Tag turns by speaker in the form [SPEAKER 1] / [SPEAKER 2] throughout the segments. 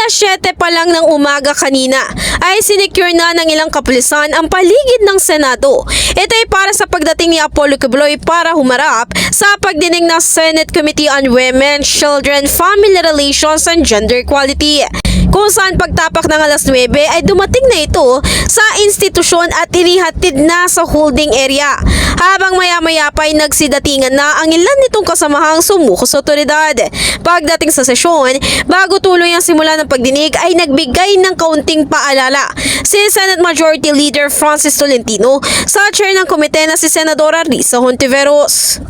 [SPEAKER 1] 7 pa lang ng umaga kanina ay sinecure na ng ilang kapulisan ang paligid ng Senado. Ito ay para sa pagdating ni Apollo Kibuloy para humarap sa pagdinig ng Senate Committee on Women, Children, Family Relations and Gender Equality, kung saan pagtapak ng alas 9 ay dumating na ito sa institusyon at inihatid na sa holding area. Habang maya-maya pa ay nagsidatingan na ang ilan nitong kasamahang sumuko sa otoridad. Pagdating sa sesyon, bago tuloy ang simula ng pagdinig ay nagbigay ng kaunting paalala si Senate Majority Leader Francis Tolentino sa chair ng komite na si Senadora Risa Hontiveros.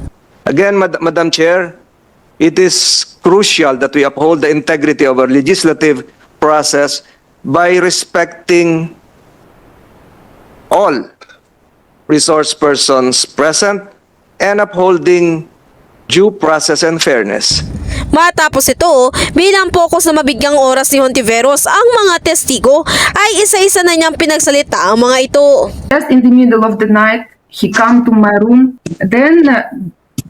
[SPEAKER 2] Again, Madam Chair, it is crucial that we uphold the integrity of our legislative process by respecting all resource persons present and upholding due process and fairness.
[SPEAKER 1] Matapos ito, bilang focus na mabigyang oras ni Hontiveros, ang mga testigo ay isa-isa na niyang pinagsalita ang mga ito.
[SPEAKER 3] Just in the middle of the night, he come to my room. Then,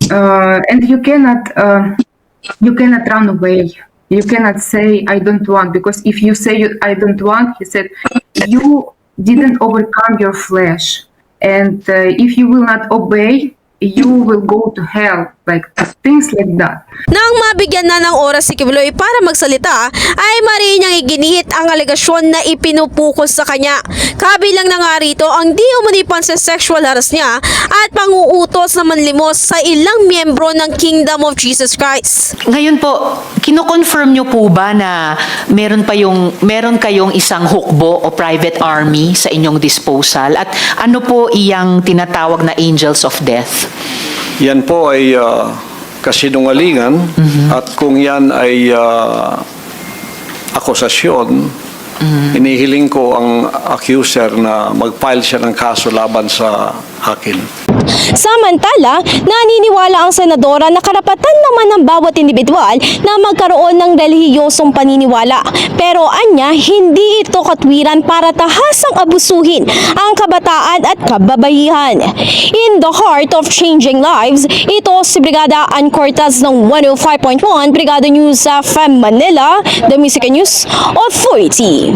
[SPEAKER 3] and you cannot run away. You cannot say I don't want, because if you say I don't want, he said you didn't overcome your flesh, and if you will not obey, you will go to hell, like things like that.
[SPEAKER 1] Nang mabigyan na ng oras si Kibuloy para magsalita, ay mariin niyang iginihit ang alegasyon na ipinupukol sa kanya. Kabilang na nga rito ang di umani pansesexual harass niya at panguutos na manlimos sa ilang miyembro ng Kingdom of Jesus Christ.
[SPEAKER 4] Ngayon po, kino-confirm niyo po ba na meron kayong isang hukbo o private army sa inyong disposal? At ano po iyang tinatawag na angels of death?
[SPEAKER 5] Yan po ay kasinungalingan, at kung yan ay akusasyon, inihiling ko ang accuser na mag-file siya ng kaso laban sa akin.
[SPEAKER 6] Samantala, naniniwala ang senadora na karapatan naman ng bawat individual na magkaroon ng relihiyosong paniniwala. Pero anya, hindi ito katwiran para tahasang abusuhin ang kabataan at kababaihan. In the heart of changing lives, ito si Brigada Ann Cortez ng 105.1 Brigada News FM Manila, The Music News Authority.